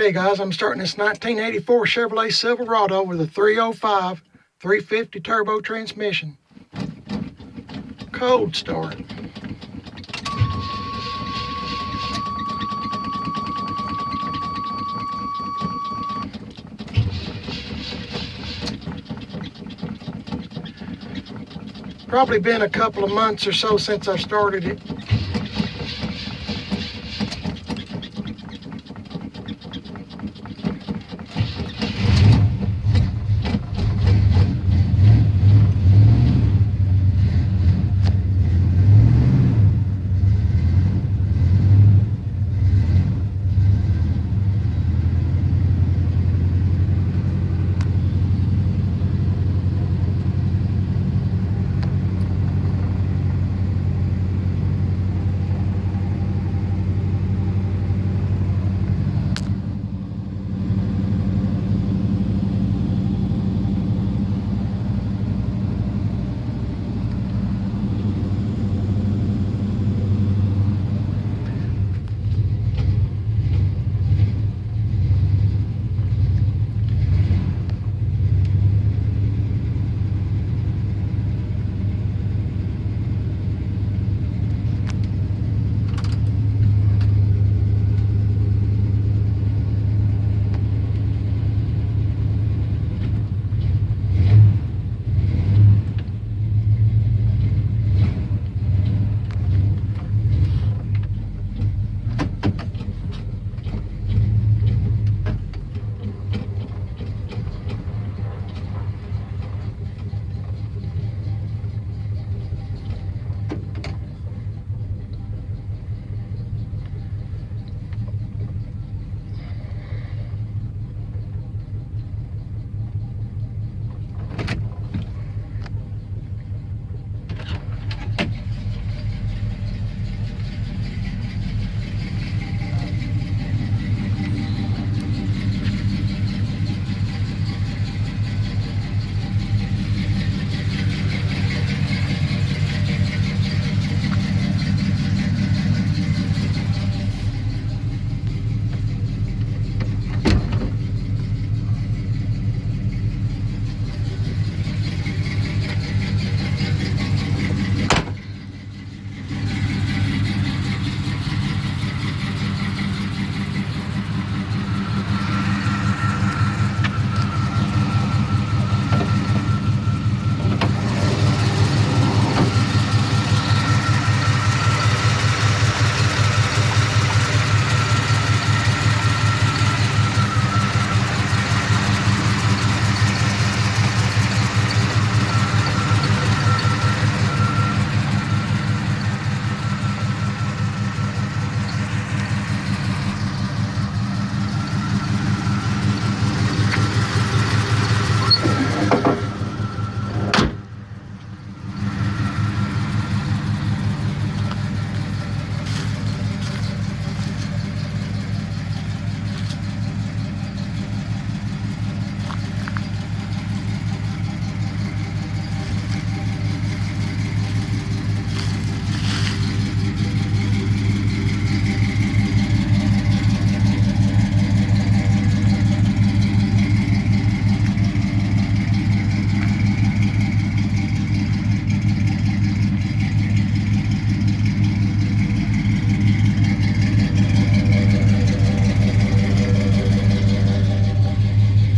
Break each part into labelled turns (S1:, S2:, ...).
S1: Okay guys, I'm starting this 1984 Chevrolet Silverado with a 305 350 turbo transmission. Cold start. Probably been a couple of months or so since I started it.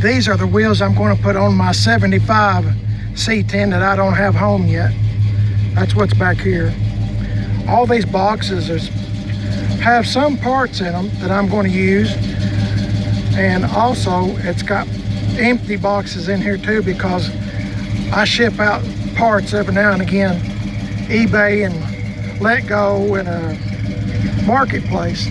S1: These are the wheels I'm going to put on my 75 C10 that I don't have home yet. That's what's back here. All these boxes have some parts in them that I'm going to use. And also it's got empty boxes in here too, because I ship out parts every now and again. eBay and Let Go and a marketplace.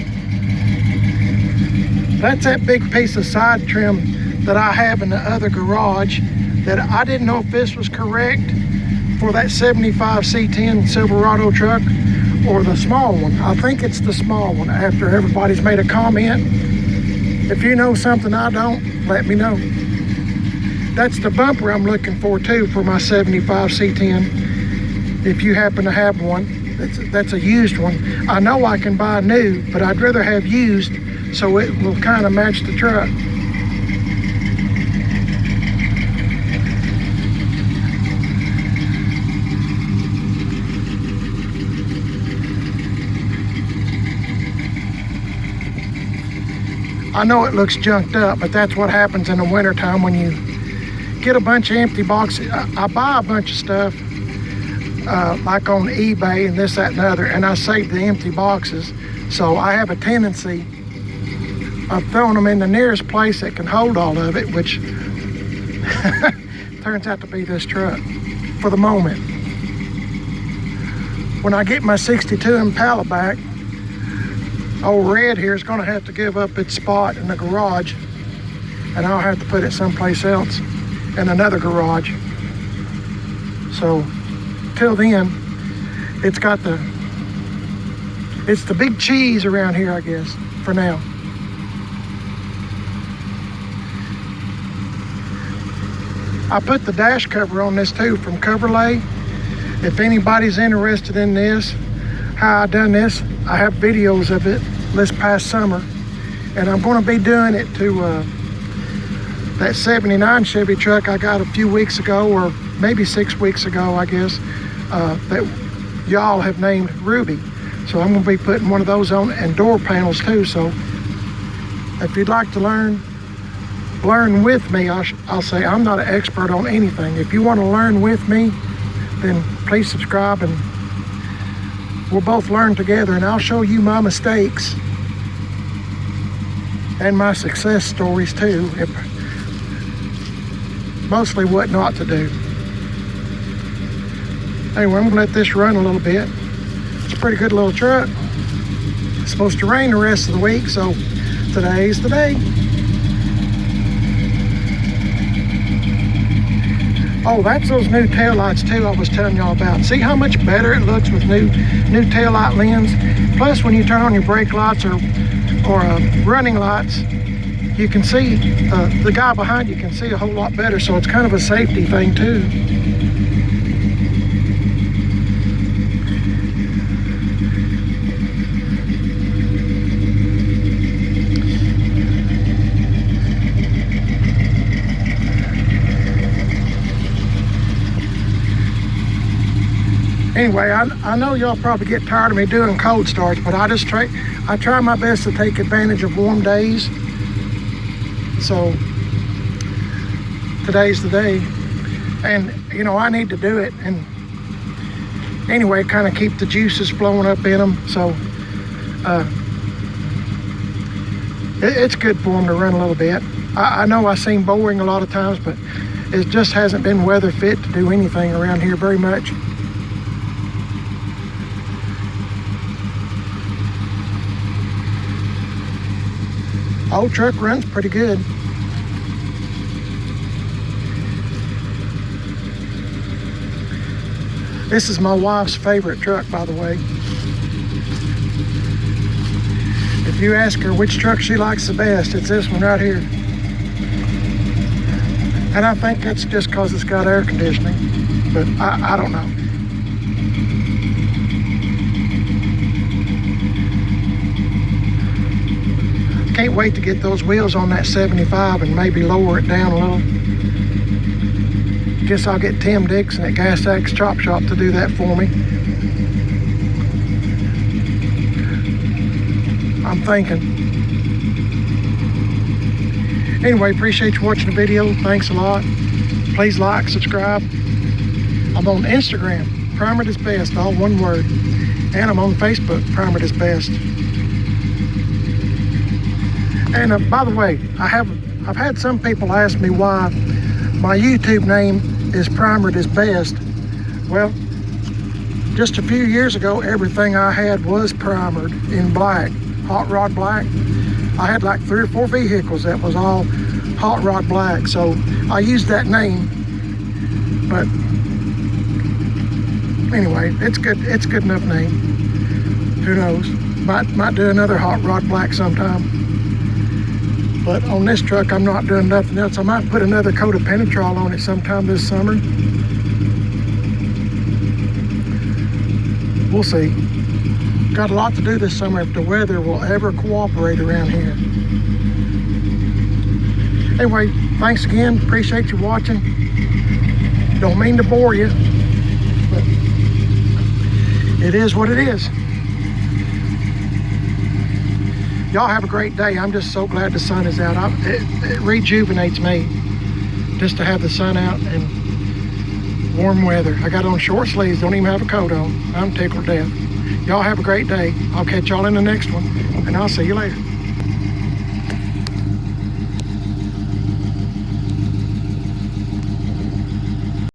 S1: That's that big piece of side trim that I have in the other garage that I didn't know if this was correct for that 75 C10 Silverado truck or the small one. I think it's the small one after everybody's made a comment. If you know something I don't, let me know. That's the bumper I'm looking for too for my 75 C10, if you happen to have one. That's a used one. I know I can buy new, but I'd rather have used so it will kind of match the truck. I know it looks junked up, but that's what happens in the wintertime when you get a bunch of empty boxes. I buy a bunch of stuff like on eBay and this, that, and the other, and I save the empty boxes. So I have a tendency of throwing them in the nearest place that can hold all of it, which turns out to be this truck for the moment. When I get my 62 Impala back, old Red here is going to have to give up its spot in the garage, and I'll have to put it someplace else in another garage. So till then, it's the big cheese around here, I guess, for now. I put the dash cover on this too from Chevrolet. If anybody's interested in this, how I done this, I have videos of it this past summer, and I'm going to be doing it to that 79 Chevy truck I got a few weeks ago, or maybe 6 weeks ago, I guess, that y'all have named Ruby. So I'm going to be putting one of those on, and door panels too. So if you'd like to learn with me, I'll say I'm not an expert on anything. If you want to learn with me, then please subscribe, and we'll both learn together, and I'll show you my mistakes and my success stories too, mostly what not to do. Anyway, I'm gonna let this run a little bit. It's a pretty good little truck. It's supposed to rain the rest of the week, so today's the day. Oh, that's those new taillights too I was telling y'all about. See how much better it looks with new taillight lens? Plus, when you turn on your brake lights or running lights, you can see, the guy behind you can see a whole lot better, so it's kind of a safety thing too. Anyway, I know y'all probably get tired of me doing cold starts, but I try my best to take advantage of warm days. So today's the day, and you know I need to do it, and anyway, kind of keep the juices flowing up in them. So it's good for them to run a little bit. I know I seem boring a lot of times, but it just hasn't been weather fit to do anything around here very much. Old truck runs pretty good. This is my wife's favorite truck, by the way. If you ask her which truck she likes the best, it's this one right here. And I think that's just because it's got air conditioning, but I don't know. Can't wait to get those wheels on that 75 and maybe lower it down a little. Guess I'll get Tim Dixon at Gas X Chop Shop to do that for me. I'm thinking. Anyway, appreciate you watching the video. Thanks a lot. Please like, subscribe. I'm on Instagram, Primered is Best, all one word. And I'm on Facebook, Primered is Best. And by the way, I've had some people ask me why my YouTube name is Primered is Best. Well, just a few years ago, everything I had was primered in black, hot rod black. I had like 3 or 4 vehicles that was all hot rod black, so I used that name. But anyway, it's good. It's a good enough name. Who knows? Might do another hot rod black sometime. But on this truck, I'm not doing nothing else. I might put another coat of Penetrol on it sometime this summer. We'll see. Got a lot to do this summer if the weather will ever cooperate around here. Anyway, thanks again. Appreciate you watching. Don't mean to bore you, but it is what it is. Y'all have a great day. I'm just so glad the sun is out. It rejuvenates me just to have the sun out and warm weather. I got on short sleeves, don't even have a coat on. I'm tickled to death. Y'all have a great day. I'll catch y'all in the next one, and I'll see you later.